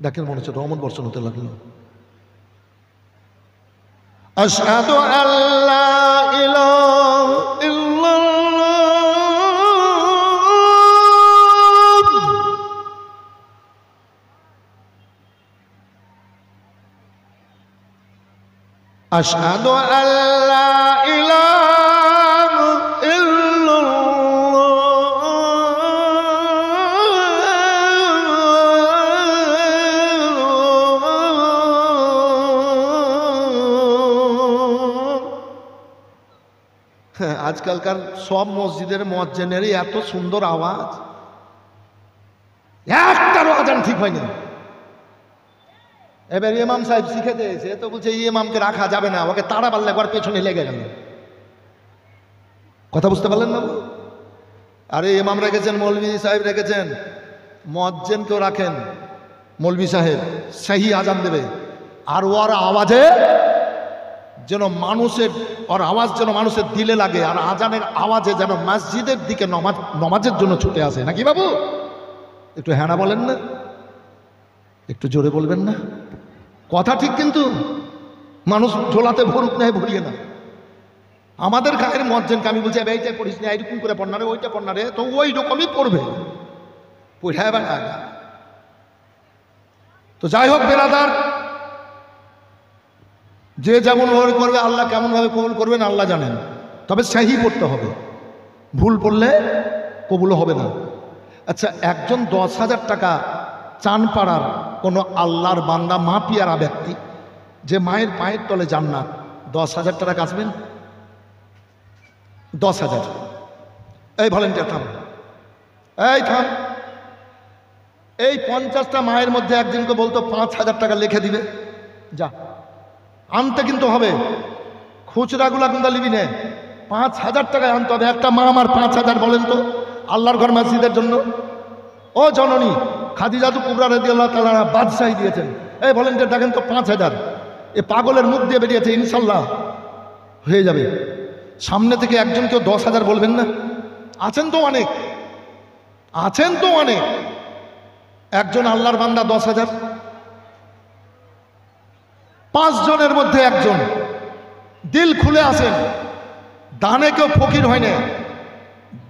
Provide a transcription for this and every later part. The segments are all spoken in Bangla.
দেখেন মনে হচ্ছে রহমত বর্ষণ হতে লাগলো। আশহাদু আল্লা ইলাহা ইল্লাল্লাহ আশহাদু আল্লা ইলাহা ইল্লাল্লাহ। আজকালকার সব মসজিদের মুয়াজ্জিনেরই এত সুন্দর আওয়াজ, একটারও আজান ঠিক হয়নি। এবার ইমাম সাহেব শিখে দিয়েছে, তো বলছে এই ইমামকে রাখা যাবে না, ওকে তাড়া পারলে একবার পেছনে লেগে গেল। কথা বুঝতে পারলেন না? আরে ইমাম রেখেছেন, মৌলভী সাহেব রেখেছেন, মুয়াজ্জিনকেও রাখেন। মৌলভী সাহেব সহি আজান দেবে, আর ওর আওয়াজে যেন মানুষের, ওর আওয়াজ যেন মানুষের দিলে লাগে, আর আজানের আওয়াজে যেন মসজিদের দিকে নমাজের জন্য ছুটে আসে। নাকি বাবু? একটু হ্যাঁ না বলেন না, একটু জোরে বলবেন না? কথা ঠিক, কিন্তু মানুষ ঝোলাতে ভরুক না, ভরিয়ে না। আমাদের গায়ের মুয়াজ্জিনকে আমি বলছি এইটা পড়িস না, এইরকম করে পড়না রে, ওইটা পড়না রে, তো ওই রকমই পড়বে, পড়ায় বা না। তো যাই হোক বেরাদার, যে যেমন ভাবে করবে আল্লাহ কেমন ভাবে কবুল করবেন আল্লাহ জানেন, তবে সহি পড়তে হবে, ভুল পড়লে কবুল হবে না। আচ্ছা, একজন 10,000 টাকা চান পাড়ার কোনো আল্লাহর বান্দা, মা পিয়ারা ব্যক্তি, যে মায়ের পায়ের তলে জান্নাত, 10,000 টাকা কাছবেন? 10,000। এই ভলেন্টিয়ার থাম, এই থাম। এই 50টা মায়ের মধ্যে একজনকে বলতো 5,000 টাকা লিখে দিবে, যা আনতে কিন্তু হবে, খুচরাগুলা কিন্তু লিবি নে, 5,000 টাকায় আনতে হবে। একটা মা আমার 5,000 বলেন তো আল্লাহর ঘর মসজিদের জন্য? ও জননী খাদিজাতু কুবরা রাদিয়াল্লাহু তাআলা বাদশাহী দিয়েছেন। এই ভলেন্টিয়ার দেখেন তো 5,000, এ পাগলের মুখ দিয়ে বেরিয়েছে, ইনশাল্লাহ হয়ে যাবে। সামনে থেকে একজন কেউ 10,000 বলবেন না? আছেন তো অনেক, আছেন তো অনেক। একজন আল্লাহর বান্দা 10,000, 5 জনের মধ্যে একজন দিল খুলে আসেন, দানে কেউ ফকির হয় না,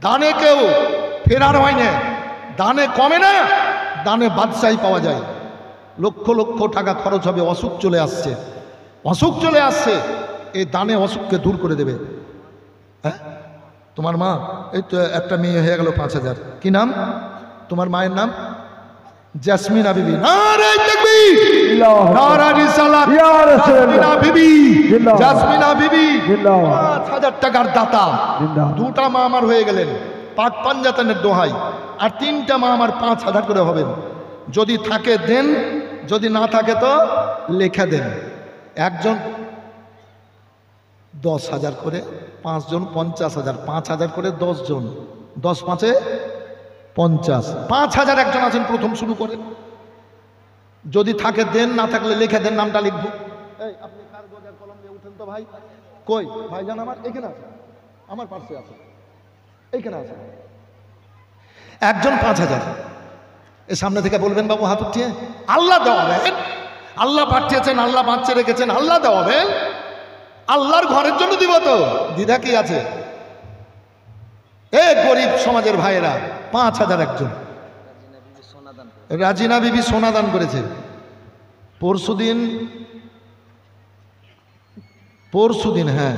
দানে কেউ ফেরার হয় না, দানে কমে না, দানে বাদশাহী পাওয়া যায়। লক্ষ লক্ষ টাকা খরচ হবে, অসুখ চলে আসছে, অসুখ চলে আসছে, এই দানে অসুখকে দূর করে দেবে। হ্যাঁ, তোমার মা, এই তো একটা মেয়ে হয়ে গেল 5,000। কি নাম তোমার মায়ের? নাম জেসমিনা বিবি। নারে তাকবীর, নারে রিসালাত, জেসমিনা বিবি, জেসমিনা বিবি 5,000 টাকার দাতা। 2টা মা আমার হয়ে গেলেন, পাক পাঞ্জাতনের দোহাই। আর 3টা মা আমার 5,000 করে হবেন। যদি থাকে দেন, যদি না থাকে তো লেখা দেন। একজন 10,000 করে, 5 জন 50,000, 5,000 করে 10 জন, 10 5 50, 5,000 একজন আছেন, প্রথম শুরু করেন। যদি থাকে দেন, না থাকলে লিখে দেন, নামটা লিখবো। এই আপনি কাগজ আর কলম দিয়ে উঠেন তো ভাই। কই ভাইজান? আমার এখানে আছে, আমার পাশে আছে, এইখানে আছে। একজন 5,000। এই সামনে থেকে বলবেন বাবু হাত উঠিয়ে, আল্লাহ দেওয়াবেন, আল্লাহ পাঠিয়েছেন, আল্লাহ বাঁচিয়ে রেখেছেন, আল্লাহ দেওয়াবেন, আল্লাহর ঘরের জন্য দিব তো, দ্বিধা কি আছে? এ গরিব সমাজের ভাইয়েরা 5,000 একজন। রাজিনা বিবি সোনা দান করেছে। পরশুদিন হ্যাঁ,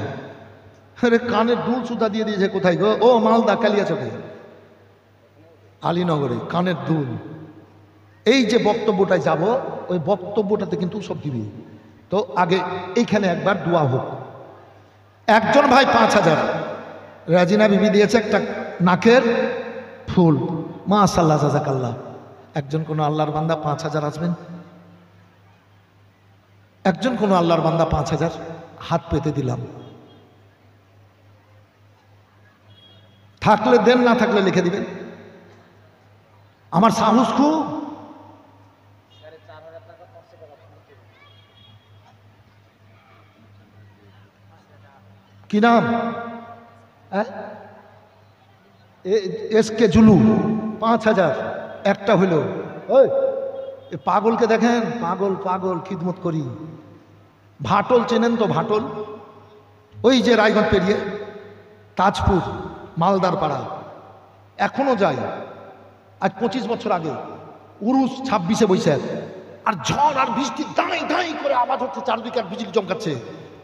আরে কানের দুল সুতা দিয়ে দিয়েছে। কোথায় গো? ও মালদা কালিয়াচকে, আলীনগরে কানের দুল। এই যে বক্তব্যটায় যাব, ওই বক্তব্যটাতে কিন্তু সব দিবি। তো আগে এইখানে একবার দোয়া হোক। একজন ভাই 5,000, রাজিনা বিবি দিয়েছে একটা নাকের ফুল। মাশাআল্লাহ, জাযাকাল্লাহ। একজন কোন আল্লাহর বান্দা 5,000 আসবেন? একজন কোন আল্লাহর বান্দা 5,000? হাত পেতে দিলাম। থাকলে দেন, না থাকলে লিখে দিবেন। আমার সাহস খুব। কি নাম? এসকে জুলু 5,000 একটা হইল। ওই এ পাগলকে দেখেন, পাগল পাগল খিদমত করি। ভাটল চেনেন তো? ভাটল ওই যে রায়গঞ্জ পেরিয়ে তাজপুর মালদার পাড়া, এখনো যাই। আজ 25 বছর আগে উরুস 26শে বৈশাখ, আর ঝড় আর বৃষ্টি দাঁই দাঁই করে আওয়াজ হচ্ছে, চারদিকে আর বিজলি চমকাচ্ছে।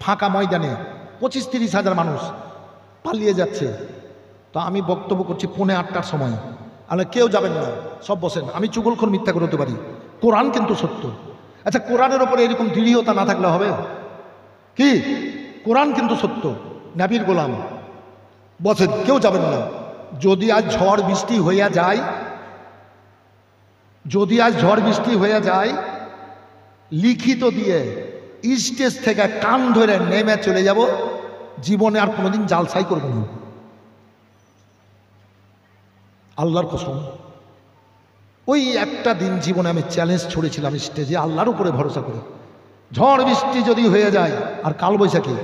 ফাঁকা ময়দানে 25-30 হাজার মানুষ পালিয়ে যাচ্ছে। তো আমি বক্তব্য করছি 8:45টার সময়। আরে কেউ যাবেন না, সব বসেন। আমি চুগলখোর মিথ্যা করে হতে পারি, কোরআন কিন্তু সত্য। আচ্ছা, কোরআনের ওপরে এরকম দৃঢ়তা না থাকলে হবে কি? কোরআন কিন্তু সত্য, নবীর গোলাম। বসেন, কেউ যাবেন না। যদি আজ ঝড় বৃষ্টি হইয়া যায়, যদি আজ ঝড় বৃষ্টি হইয়া যায়, লিখিত দিয়ে স্টেজ থেকে কান ধরে নেমে চলে যাব। জীবনে আর কোনোদিন জালসাই করব না, আল্লাহর কসম। ওই একটা দিন জীবনে আমি চ্যালেঞ্জ ছড়েছিলাম স্টেজে, আল্লাহর উপরে ভরসা করে। ঝড় বৃষ্টি যদি হয়ে যায় আর কালবৈশাখী,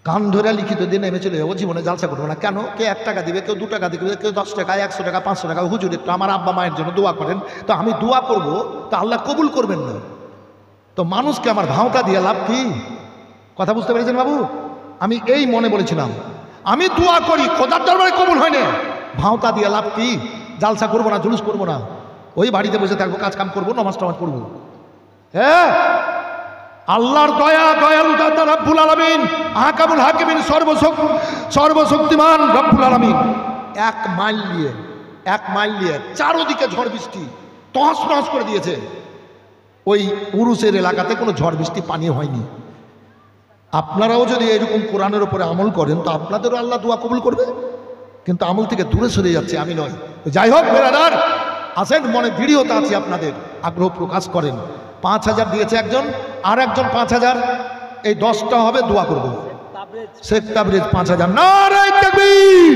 কান ধরে লিখিত দিয়ে নেমে চলে যাবো, জীবনে জালসা করবো না। কেন? কে 1 টাকা দিবে, কেউ 2 টাকা দিবে, কেউ 10 টাকা, 100 টাকা, 500 টাকা। হুজুর একটু আমার আব্বা মায়ের জন্য দোয়া করেন। তো আমি দোয়া করব, তো আল্লাহ কবুল করবেন না। তো মানুষকে আমার ভাওতা দিয়ে লাভ কি? কথা বুঝতে পেরেছেন বাবু? আমি এই মনে বলেছিলাম, আমি দোয়া করি, খোদার দরবারে কবুল হয় না, ভাওতা দিয়ে লাভ কি? জালসা করবো না, জুলুস করবো না, ওই বাড়িতে বসে থাকবো, কাজ কাম করবো, নামাজ টামাজ পড়বো। হ্যাঁ, আল্লাহর দয়া, দয়ালু দাতা রব্বুল আলামিন, আহকামুল হাকিমিন, সর্বশক্তিমান রব্বুল আলামিন 1 মাইল নিয়ে চারদিকে ঝড় বৃষ্টি তহস নহস করে দিয়েছে। ওই উরুসের এলাকাতে কোনো ঝড় বৃষ্টি পানি হয়নি। আপনারাও যদি এরকম কোরআনের উপরে আমল করেন, তো আপনাদেরও আল্লাহ দোয়া কবুল করবে। কিন্তু আমল থেকে দূরে সরে যাচ্ছে, আমি নয়। যাই হোক বেরাদার, আসেন, মনে দৃঢ়তা আছে আপনাদের, আগ্রহ প্রকাশ করেন। 5000 দিয়েছে একজন, আর একজন 5000, এই 10টা হবে, দোয়া করবো। শেখ তাবরেজ 5000। নারায়ে তাকবীর,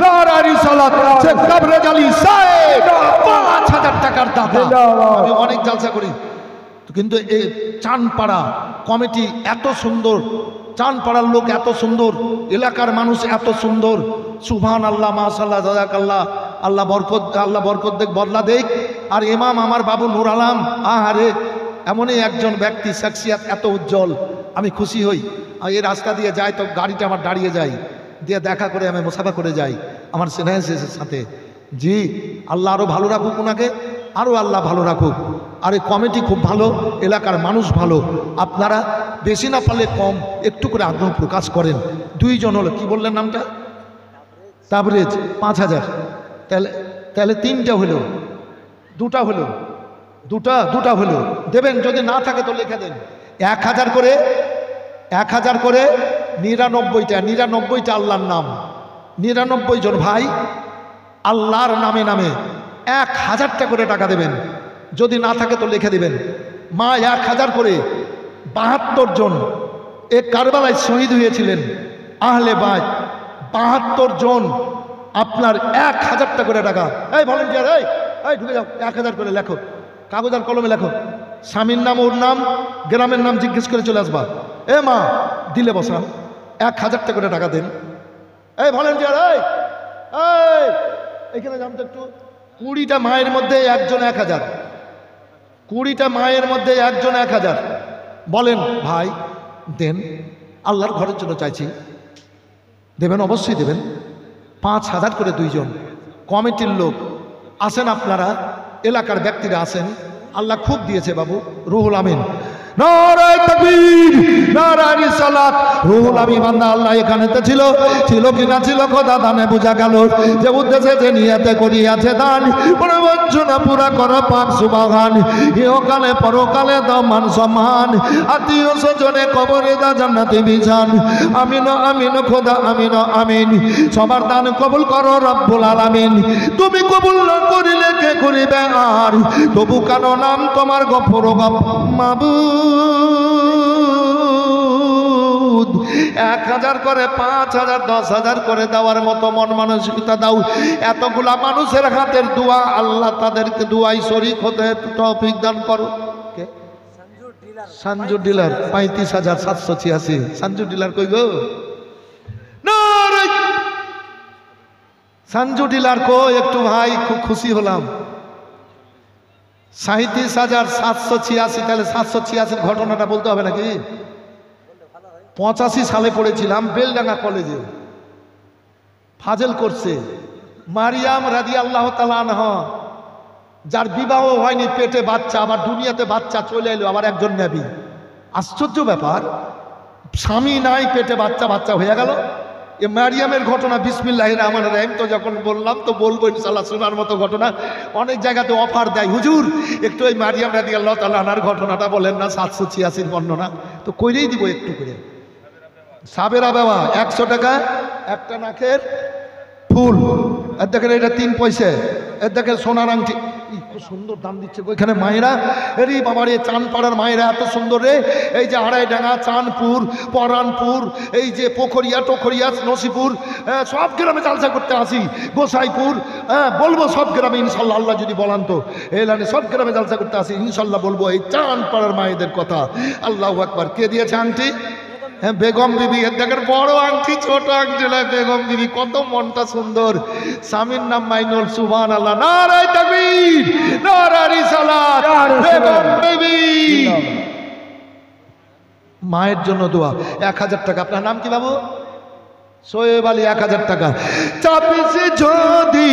নারায়ে রিসালাত। শেখ তাবরেজ আলী সাহেব 5000 টাকার দাতা। আমি অনেক জালসা করি, কিন্তু এই চানপাড়া কমিটি এত সুন্দর, চানপাড়ার লোক এত সুন্দর, এলাকার মানুষ এত সুন্দর। সুবহান আল্লাহ, মাশাআল্লাহ, জাযাকাল্লাহ। আল্লাহ বরকত দেখ, বদলা দেখ। আর ইমাম আমার বাবু নূর আলম, আহারে, এমনই একজন ব্যক্তি, শখসিয়াত এত উজ্জ্বল। আমি খুশি হই। এই রাস্তা দিয়ে যাই তো গাড়িটা আমার দাঁড়িয়ে যায়, দিয়ে দেখা করে আমি মুসাফা করে যাই আমার স্নেহের সাথে। জি, আল্লাহ আরও ভালো রাখুক ওনাকে, আরও আল্লাহ ভালো রাখুক। আর এই কমিটি খুব ভালো, এলাকার মানুষ ভালো। আপনারা বেশি না পারলে কম একটু করে আগ্রহ প্রকাশ করেন। 2 জন হলো, কি বললেন নামটা? তাবরেজ 5000। তাহলে 3টা হলো, 2টা হলো, দুটা হলো। দেবেন, যদি না থাকে তো লিখে দেন। 1000 করে 99টা আল্লাহর নাম। 99 জন ভাই আল্লাহর নামে 1000টা করে টাকা দেবেন। যদি না থাকে তো লিখে দেবেন। মা 1000 করে 72 জন এ কারবালায় শহীদ হয়েছিলেন, আহলে বাইত 72 জন। আপনার 1000টা করে টাকা। এই ভলেন্টিয়ার, এই ঢুকে যাও, 1000 করে লেখো, কাগজ আর কলমে লেখো। স্বামীর নাম, ওর নাম, গ্রামের নাম জিজ্ঞেস করে চলে আসবা। এ মা, দিলে বসান, 1000টা করে টাকা দেন। এই ভলেন্টিয়ার, এইখানে জানতো একটু। 20টা মায়ের মধ্যে একজন 1000, 20টা মায়ের মধ্যে একজন 1000। বলেন ভাই, দেন, আল্লাহর ঘরের জন্য চাইছি। দেবেন, অবশ্যই দেবেন। 5000 করে 2 জন কমিটির লোক আসেন, আপনারা এলাকার ব্যক্তিরা আসেন। আল্লাহ খুব দিয়েছে বাবু। রুহুল আমিন, নারায়ে তাকবীর, নারায়ে রিসালাত। রুহুল আমিন বান্দা আল্লাহ এখানেতে ছিল কিনা ছিল কথা দানে বোঝা গেল। যে উদ্দেশ্যে যে নিয়তে করিয়াছে দান, প্রবঞ্চনা পুরা কর পাক সুবহান। ইহকালে পরকালে দাও মান সম্মান, আত্মীয় স্বজনে কবরে দা জান্নাতি বিছান। আমিন আমিন খোদা, আমিন আমিন। সবার দান কবুল করো রব্বুল আলামিন। তুমি কবুল না করিলে কে করিবে আর? তবু কেন নাম তোমার গফর মাবুদ। 1000 করে 5000, 10,000 করে দেওয়ার মতো মন মানসিকতা দাও। এতগুলা মানুষের হাতের দোয়া, আল্লাহ তাদেরকে দোয়াই শরীক হতে তৌফিক দান করো। সঞ্জু ডিলার 35,786। সঞ্জু ডিলার কই গো? সঞ্জু ডিলার কো? একটু ভাই, খুব খুশি হলাম। 37,786, তাহলে 786 ঘটনাটা বলতে হবে নাকি? 85 সালে পড়েছিলাম বেলডাঙ্গা কলেজে, ফাজেল করছে। মারিয়াম রাদিয়াল্লাহু তাআলা আনহা, যার বিবাহ হয়নি, পেটে বাচ্চা, আবার দুনিয়াতে বাচ্চা চলে এলো, আবার একজন নবী। আশ্চর্য ব্যাপার, স্বামী নাই, পেটে বাচ্চা, বাচ্চা হয়ে গেল। এ মারিয়ামের ঘটনা বিসমিল্লাহির রহমানির রহিম, তো যখন বললাম তো বলবো ইনশাআল্লাহ, শোনার মতো ঘটনা। অনেক জায়গাতে অফার দেয়, হুজুর একটু ওই মারিয়াম রাদিয়াল্লাহু তাআলা আনহার ঘটনাটা বলেন না, 786 বর্ণনা, তো কইরেই দিব একটু করে। সাবেরা বাবা 100 টাকা একটা নাকের ফুল, এর দেখেন এটা 3 পয়সা, এর দেখেন সোনার আংটি, খুব সুন্দর দাম দিচ্ছে ওইখানে মায়েরা। এরই বাবার এই চানপাড়ার মায়েরা এত সুন্দর রে, এই যে আড়াইডাঙ্গা, চাঁদপুর, পরানপুর, এই যে পোখরিয়া টোখরিয়া, নসিপুর, সব গ্রামে জালসা করতে আসি, গোসাইপুর, বলবো সব গ্রামে ইনশাল্লাহ, আল্লাহ যদি বলান তো এলানে সব গ্রামে জালসা করতে আসি ইনশাল্লাহ, বলবো এই চানপাড়ার মায়েদের কথা। আল্লাহু আকবার। কে দিয়েছে আংটি? হ্যাঁ, বেগম বিবি। দেখেন বড় আংটি, ছোট আংটি নয়, বেগম বিবি, কত মনটা সুন্দর। স্বামীর নাম মাইনুল, সুবহানাল্লাহ, নারায়ে তাকবীর, নারায়ে রিসালাত, বেগম বিবি। মায়ের জন্য দোয়া। 1000 টাকা। আপনার নাম কি বাবু? সোয়েব আলী। 1000 টাকা। চাপিছে যদি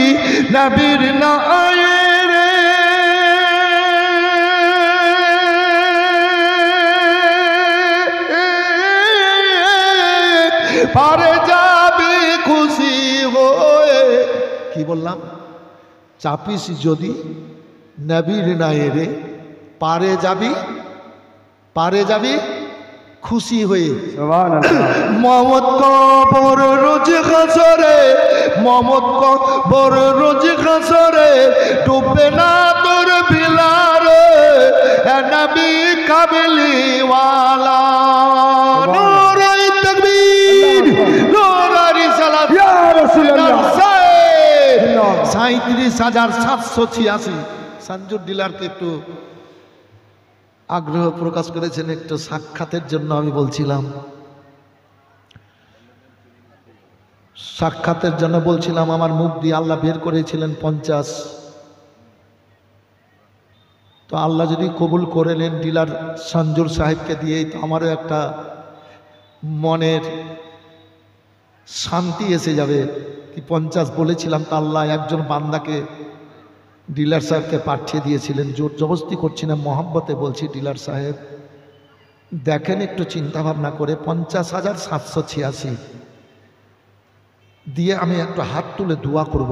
নবীর না আয়ে রে, পারে যাবি খুশি হয়ে। কি বললাম? চাপিস যদি নবীর নাই রে, পারে যাবি, পারে যাবি খুশি হয়ে। মমত কবর রোজ খাসরে, মমত কবর রোজ খাসরে, ডুবে না তোর বিলারে, নবী কাবলি ওয়ালা। 37,786। সঞ্জুর ডিলারকে একটু আগ্রহ প্রকাশ করেছেন একটু সাক্ষাতের জন্য, আমি বলছিলাম সাক্ষাতের জন্য বলছিলাম, আমার মুখ দিয়ে আল্লাহ বের করেছিলেন 50। তো আল্লাহ যদি কবুল করে নেন ডিলার সঞ্জুর সাহেবকে দিয়েই, তো আমারও একটা মনের শান্তি এসে যাবে। কি 50 বলেছিলাম, তো আল্লাহ একজন বান্দাকে ডিলার সাহেবকে পাঠিয়ে দিয়েছিলেন। জোর জবস্তি করছি না, মহব্বতে বলছি, ডিলার সাহেব দেখেন একটু চিন্তা ভাবনা করে 50,786 দিয়ে আমি একটু হাত তুলে দোয়া করব,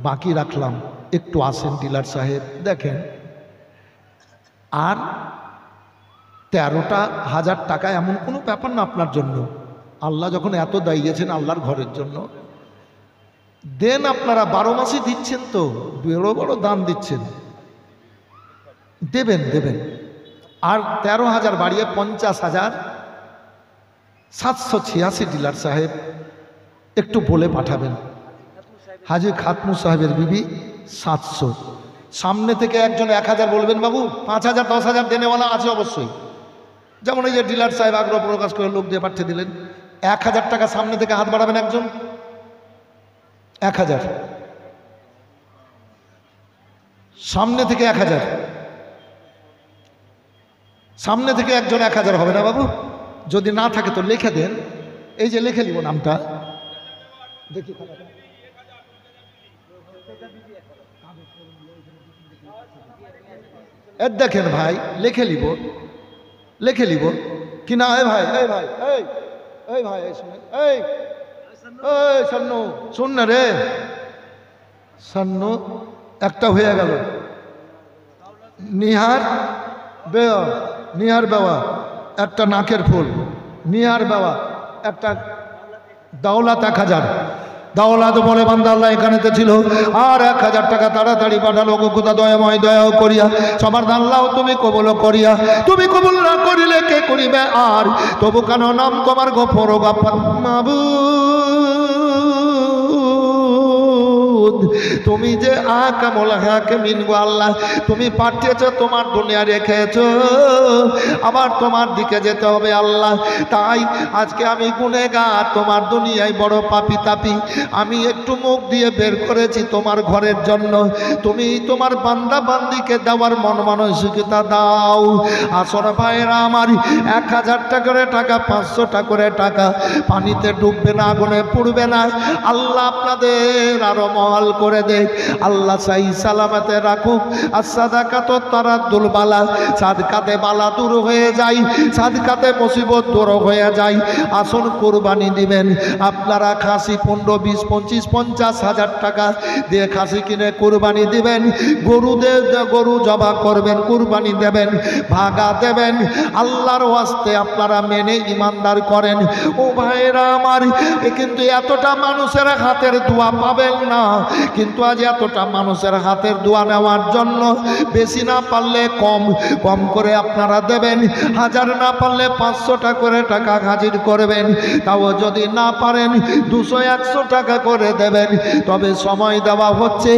বাকি রাখলাম। একটু আসেন ডিলার সাহেব, দেখেন। আর 13,000 টাকা এমন কোনো ব্যাপার না আপনার জন্য। আল্লাহ যখন এত দাঁড়িয়েছেন আল্লাহর ঘরের জন্য, দেন। আপনারা 12 মাসই দিচ্ছেন, তো বড় বড় দান দিচ্ছেন, দেবেন দেবেন। আর 13,000 বাড়িয়ে 50,786 ডিলার সাহেব একটু বলে পাঠাবেন। হাজি খাতমু সাহেবের বিবি 700। সামনে থেকে একজন 1000 বলবেন, বাবু 5,000 10,000 দেনেওয়ালা আছে অবশ্যই। যেমন এই যে ডিলার সাহেব আগ্রহ প্রকাশ করে লোক দিয়ে পাঠিয়ে দিলেন। 1000 টাকা সামনে থেকে হাত বাড়াবেন একজন। 1000 সামনে থেকে 1000, সামনে থেকে একজন 1000 হবে না বাবু? যদি না থাকে তো লিখে দেন, এই যে লিখে নিব নামটা। দেখি এর দেখেন ভাই, লিখে নিব, লিখে নিব কি না? এই ভাই, এই ভাই, এই এই ভাই, এই শুনে, এই এই সান্নু, শুন না রে সান্নু, একটা হয়ে গেল। নিহার বেওয়া, নিহার বেওয়া একটা নাকের ফুল, নিহার বেওয়া একটা দাওলাত 1000। দাওলাত বলে বান্দা আল্লাহ এখানেতে ছিল। আর 1000 টাকা তাড়াতাড়ি পাঠালো গো খোদা দয়াময়, দয়াও করিয়া সবার আল্লাহ তুমি কবুল করিয়া, তুমি কবুল না করিলে কে করিবে আর, তবু কেন নাম তোমার গফর গাফার মাবুদ। মাবুদ, তুমি যে আকামুল হাকিমিন গো আল্লাহ, তুমি পাঠিয়েছো, তোমার দুনিয়া রেখেছো, আবার তোমার দিকে যেতে হবে আল্লাহ। তাই আজকে আমি গুনেহগার, তোমার দুনিয়ায় বড় পাপী তাপী, আমি একটু মুখ দিয়ে বের করেছি তোমার ঘরের জন্য। তুমি তোমার বান্দা বান্দিকে দেওয়ার মন মানসিকতা দাও। আসর ভাইরা আমার, 1000 টাকা করে টাকা, 500 টাকা করে টাকা পানিতে ডুববে না, আগুনে পুড়বে না। আল্লাহ আপনাদের আরো মহল করে দেখ, আল্লাহ সাহি সালামতে রাখুক। আর সাদাকাত তারাদ্দুল বালা, সাদকাতে বালা দূর হয়ে যায়, সাদকাতে মুসিবত দূর হয়ে যায়। আসুন কুরবানি দিবেন আপনারা, খাসি 15, 20, 25, 50 হাজার টাকা দিয়ে খাসি কিনে কুরবানি দিবেন। গরু জবা করবেন, কুরবানি দেবেন, ভাগা দেবেন। আল্লাহর ওয়াস্তে আপনারা মেনে ইমানদার করেন। ও ভাইরা আমার, কিন্তু এতটা মানুষের হাতের দোয়া পাবেন না। কিন্তু আজ এতটা মানুষের হাতের দোয়া নেওয়ার জন্য বেশি না পারলে কম কম করে আপনারা দেবেন। 1000 না পারলে 500 টাকা করে টাকা হাজির করবেন। তাও যদি না পারেন 200, 100 টাকা করে দেবেন। তবে সময় দেওয়া হচ্ছে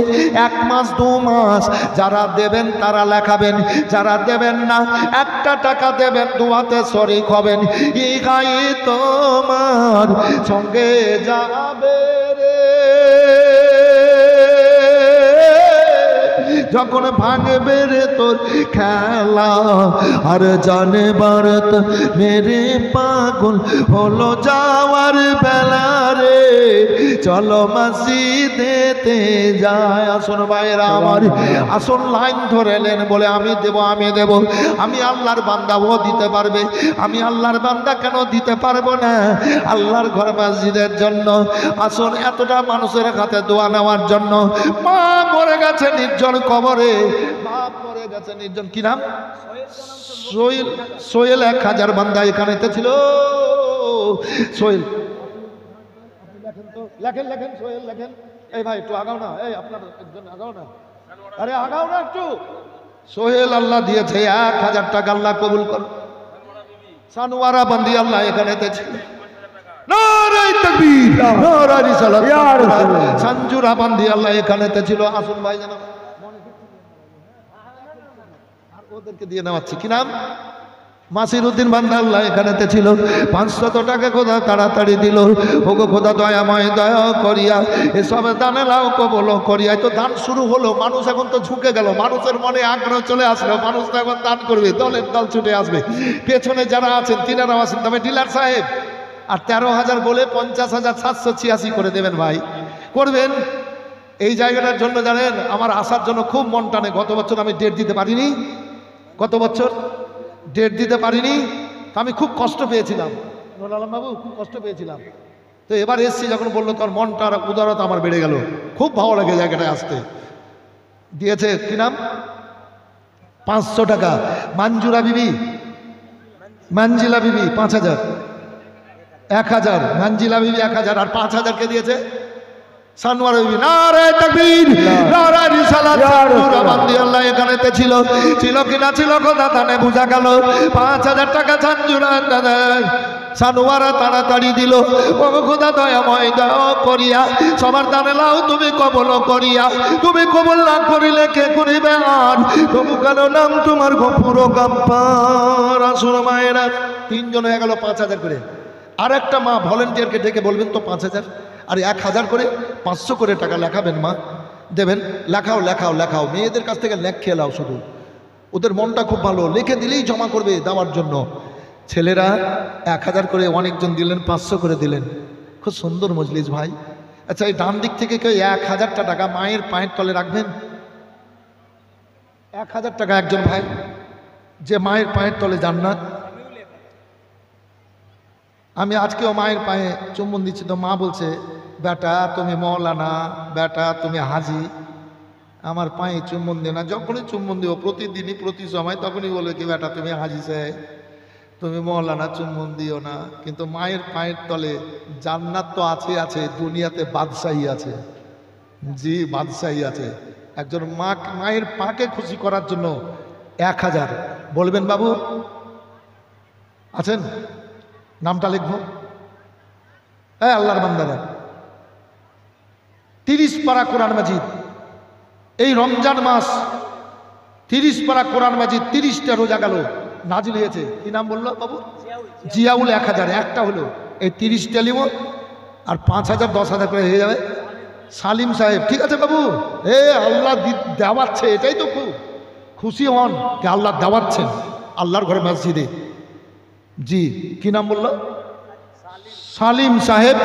1 মাস, 2 মাস। যারা দেবেন তারা লেখাবেন, যারা দেবেন না 1টা টাকা দেবেন, দোয়াতে শরীক হবেন। ইহাই তোমার সঙ্গে যাবে রে, যখন ভাঙবে রে তোর খেলা। আর জানে ভারত মেরে পাগল হলো যাওয়ার বেলা রে, চলো মসজিদেতে যায়। আসুন ভাইরা আমার, আসুন লাইন ধরে নেন, বলে আমি দেব, আমি দেব। আমি আল্লাহর বান্দা, ও দিতে পারবে। আমি আল্লাহর বান্দা কেন দিতে পারবো না? আল্লাহর ঘর মসজিদের জন্য। আসুন এতটা মানুষের হাতে দোয়া নেওয়ার জন্য। মা মরে গেছে নির্জন কবরে, বাপ মরে গেছে নির্জন, কি নাম? সোহেল 1000 বান্দা এখানেতে ছিল। সোহেল লেখেন, সোহেল লেখেন। এই ভাই একটু আগাও না, এই আপনার একজন আগাও না, আরে আগাও না একটু। সোহেল আল্লাহ দিয়েছে 1000 টাকা, আল্লাহ কবুল কর। সানোয়ারা বান্দি আল্লাহ এখানেতে ছিল। নারায়ে তাকবীর, নারায়ে রিসালাত। সঞ্জুরা বান্দি আল্লাহ এখানেতে ছিল। আসুন ভাই জানা, আর ওদেরকে দিয়ে নেওয়াচ্ছি, কি নাম? মাসিরউদ্দিন বান্দা আল্লাহ এখানেতে ছিল। 500 টাকা খোদা তাড়াতাড়ি দিল। ওগো খোদা দয়াময় দয়া করিয়া এসব দানে লাও কবল করিয়া। তো দান শুরু হলো, মানুষ এখন তো ঝুঁকে গেল, মানুষের মনে আগ্রহ চলে আসলো, মানুষ তো এখন দান করবে, দলের দল ছুটে আসবে। পেছনে যারা আছেন তিনারাও আছেন। তবে ডিলার সাহেব আর 13,000 বলে 50,786 করে দেবেন ভাই, করবেন। এই জায়গাটার জন্য জানেন আমার আসার জন্য খুব মন টানে। গত বছর আমি ডেট দিতে পারিনি, গত বছর ডেট দিতে পারিনি, আমি খুব কষ্ট পেয়েছিলাম নুরুল আলম বাবু, খুব কষ্ট পেয়েছিলাম। তো এবার এসছি যখন বললো, তোর মনটা উদারতা আমার বেড়ে গেল, খুব ভালো লাগে জায়গাটায় আসতে। দিয়েছে কি নাম? 500 টাকা। মঞ্জিলা বিবি 5000, 1000 মঞ্জিলা বিবি 1000, আর 5000 কে দিয়েছে সানোয়ারা বিবি। নারায়ে তাকবীর, নারায়ে রিসালাত। সানোয়ারা বান্দি আল্লাহ এখানেতে ছিল, ছিল কিনা ছিল খোদা তানে বুঝা গেল। 5000 টাকা সানোয়ারা তাড়াতাড়ি দিল। ও খোদা দয়াময় দয়া করিয়া সবার দানে লাও তুমি কবল করিয়া। তুমি কবল না করিলে কে করিবে আর? তবু কেন নাম তোমার গফুর গাফফার। আসুন মায়েরা, 3 জন হয়ে গেল 5000 করে। আর একটা মা ভলেন্টিয়ারকে ডেকে বলবেন তো 5000 আর 1000 করে 500 করে টাকা লেখাবেন, মা দেবেন। লেখাও লেখাও লেখাও, মেয়েদের কাছ থেকে লেখ খেয়ে লাও শুধু, ওদের মনটা খুব ভালো, লিখে দিলেই জমা করবে দেওয়ার জন্য। ছেলেরা 1000 করে, অনেকজন দিলেন 500 করে দিলেন। খুব সুন্দর মজলিস ভাই। আচ্ছা, এই ডান দিক থেকে কেউ 1000টা টাকা মায়ের পায়ের তলে রাখবেন? 1000 টাকা একজন ভাই, যে মায়ের পায়ের তলে জান্নাত। আমি আজকেও মায়ের পায়ে চুম্বন দিচ্ছি, তো মা বলছে, বেটা তুমি মৌলানা, বেটা তুমি হাজি, আমার পায়ে চুম্বন দিও না। যখনই চুম্বন দিও প্রতিদিনই প্রতি সময়, তখনই বলবে কি, বেটা তুমি হাজি সাহেব, তুমি মৌলানা, চুম্বন দিও না। কিন্তু মায়ের পায়ের তলে জান্নাত তো আছে, আছে দুনিয়াতে বাদশাহী আছে। জি, বাদশাহী আছে। একজন মায়ের পাকে খুশি করার জন্য 1000 বলবেন। বাবু আছেন? নামটা লিখবো। হ্যাঁ, আল্লাহর বান্দারা 30 পারা কোরআন মাজিদ, এই রমজান মাস 30 পারা কোরআন মাজিদ 30টা রোজা গেল নাজিল হয়েছে। কি নাম বললো বাবু? জিয়াউল 1000, একটা হলো। এই 30টা লিব আর 5000 10,000 করে হয়ে যাবে। সালিম সাহেব, ঠিক আছে বাবু, আল্লাহ দেওয়াচ্ছে, এটাই তো খুব খুশি হন যে আল্লাহ দেওয়াচ্ছেন আল্লাহর ঘরে মসজিদে। জি, কি নাম বললো? সালিম সাহেব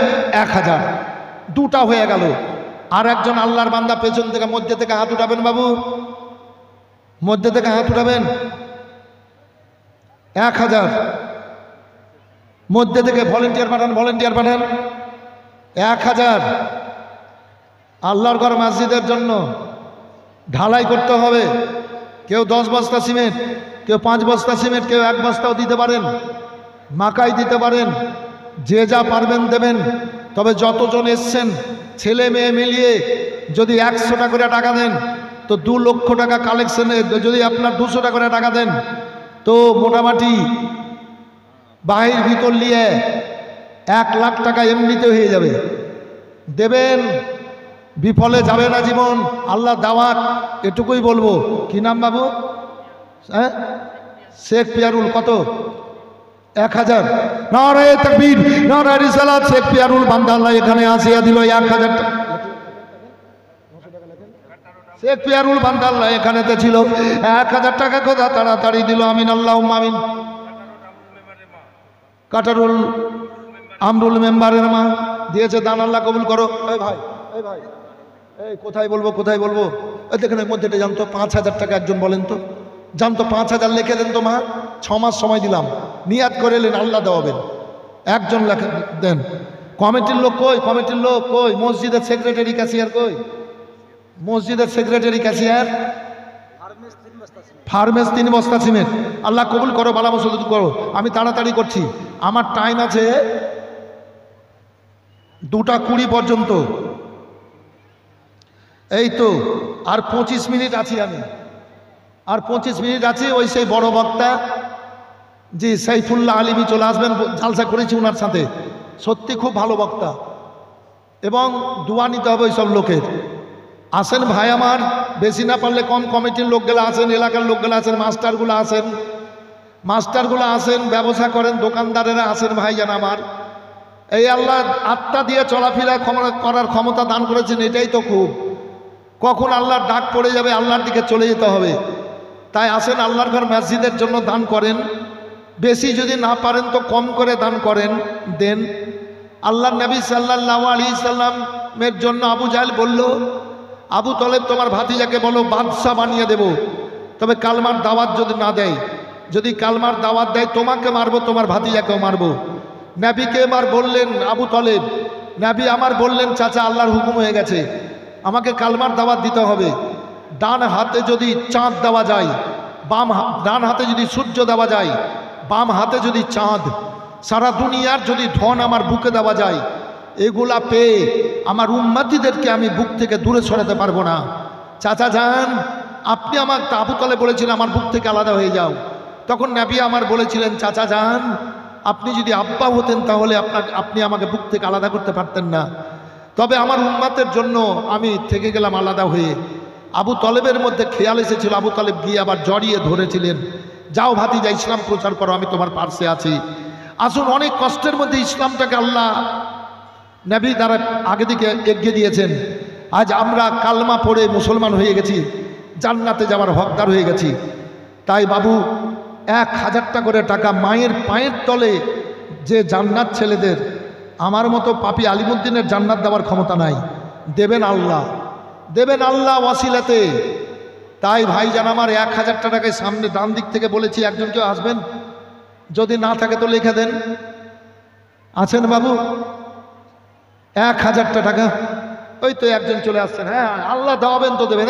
1000, দুটা হয়ে গেল। আর একজন আল্লাহর বান্দা পেছন থেকে মধ্যে থেকে হাত উঠাবেন বাবু, মধ্যে থেকে হাত উঠাবেন। 1000 মধ্যে থেকে ভলেন্টিয়ার পাঠান, ভলেন্টিয়ার পাঠান। 1000 আল্লাহর ঘর মসজিদের জন্য ঢালাই করতে হবে। কেউ 10 বস্তা সিমেন্ট, কেউ 5 বস্তা সিমেন্ট, কেউ 1 বস্তাও দিতে পারেন, মাকাই দিতে পারেন, যে যা পারবেন দেবেন। তবে যতজন এসছেন ছেলে মেয়ে মিলিয়ে যদি 100 টাকা করে টাকা দেন তো 2 লক্ষ টাকা কালেকশনে, যদি আপনার 200 টাকা করে টাকা দেন তো মোটামুটি বাহির ভিতর নিয়ে 1 লাখ টাকা এমনিতে হয়ে যাবে। দেবেন, বিফলে যাবে না জীবন। আল্লাহ দাওয়াত, এটুকুই বলবো। কি নাম বাবু? হ্যাঁ, শেখ পিয়ারুল। কত? 1000। নারায়ে তাকবীর, নারায়ে রিসালাত। শেখ পিয়ারুল বান্দা আল্লাহ এখানে আসিয়া দিল 1000 টাকা। শেখ পিয়ারুল বান্দা আল্লাহ এখানেতে ছিল, 1000 টাকা কথা তাড়াতাড়ি দিল। আমিন আল্লাহুম্মা আমিন। কাটারুল আমরুল মেম্বারের মা দিয়েছে দান, আল্লাহ কবুল করো। এই ভাই, এই ভাই, এই কোথায় বলবো, কোথায় বলবো? এই দেখেন এর মধ্যে জানতো 5000 টাকা একজন বলেন তো, জানতো 5000 লিখে দেন তো মা। 6 মাস সময় দিলাম, নিয়াত করে এলেন, আল্লাহ দেওয়াবেন। একজন লেখা দেন। কমিটির লোক কই? কমিটির লোক কই? মসজিদের সেক্রেটারি ক্যাশিয়ার কই? মসজিদের সেক্রেটারি ক্যাশিয়ার। ফার্মেস 3 বস্তা সিমেন্ট। আল্লাহ কবুল করো, বালা মসজিদ করো। আমি তাড়াতাড়ি করছি, আমার টাইম আছে 2:20 পর্যন্ত। এই তো আর 25 মিনিট আছি আমি, আর 25 মিনিট আছি। ওই সেই বড় বক্তা জি সাইফুল্লাহ আলিমি চলে আসবেন, জালসা করেছি ওনার সাথে। সত্যি খুব ভালো বক্তা, এবং দোয়া নিতে হবে ওই সব লোকের। আসেন ভাই আমার, বেশি না পারলে কম, কমিটির লোকগুলো আসেন, এলাকার লোকগুলো আসেন, মাস্টারগুলো আসেন, মাস্টারগুলো আসেন, ব্যবসা করেন, দোকানদারেরা আসেন ভাইজান আমার। এই আল্লাহ আত্মা দিয়ে চলাফেরা করার ক্ষমতা দান করেছেন, এটাই তো খুব। কখন আল্লাহর ডাক পড়ে যাবে, আল্লাহর দিকে চলে যেতে হবে। তাই আসেন, আল্লাহর ঘর মসজিদের জন্য দান করেন। বেশি যদি না পারেন তো কম করে দান করেন, দেন। আল্লাহর নবী সাল্লাল্লাহু আলাইহি সাল্লামের জন্য আবু জাহেল বলল, আবু তলেব তোমার ভাতিজাকে বলো বাদশা বানিয়ে দেব, তবে কালমার দাওয়াত যদি না দেয়। যদি কালমার দাওয়াত দেয় তোমাকে মারবো, তোমার ভাতিজাকেও মারবো। নবীকে এবার বললেন আবু তলেব, নবী আমার বললেন চাচা আল্লাহর হুকুম হয়ে গেছে, আমাকে কালমার দাওয়াত দিতে হবে। ডান হাতে যদি চাঁদ দেওয়া যায়, ডান হাতে যদি সূর্য দেওয়া যায়, বাম হাতে যদি চাঁদ, সারা দুনিয়ার যদি ধন আমার বুকে দেওয়া যায়, এগুলা পেয়ে আমার উম্মতিদেরকে আমি বুক থেকে দূরে সরাতে পারবো না। চাচা যান, আপনি আমার আবু তলেব বলেছিলেন আমার বুক থেকে আলাদা হয়ে যাও। তখন নবী আমার বলেছিলেন চাচা যান, আপনি যদি আব্বা হতেন তাহলে আপনি আমাকে বুক থেকে আলাদা করতে পারতেন না। তবে আমার উম্মতের জন্য আমি থেকে গেলাম আলাদা হয়ে। আবু তলেবের মধ্যে খেয়াল এসেছিল, আবু তলেব গিয়ে আবার জড়িয়ে ধরেছিলেন, যাও ভাতিজা ইসলাম প্রচার করো, আমি তোমার পার্শ্বে আছি। আসুন, অনেক কষ্টের মধ্যে ইসলামটাকে আল্লাহ নবী দ্বারা আগে দিকে এগিয়ে দিয়েছেন। আজ আমরা কালমা পড়ে মুসলমান হয়ে গেছি, জান্নাতে যাওয়ার হকদার হয়ে গেছি। তাই বাবু 1000 টাকা করে টাকা মায়ের পায়ের তলে যে জান্নাত ছেলেদের, আমার মতো পাপী আলিমুদ্দিনের জান্নাত দেওয়ার ক্ষমতা নাই। দেবেন আল্লাহ, দেবেন আল্লাহ ওয়াসিলাতে। তাই ভাইজান আমার 1000 টাকায় সামনে ডান দিক থেকে বলেছি, একজন কেউ আসবেন? যদি না থাকে তো লিখে দেন। আছেন বাবু? 1000 টাকা। ওই তো একজন চলে আসছেন। হ্যাঁ, আল্লাহ দেওয়াবেন তো দেবেন।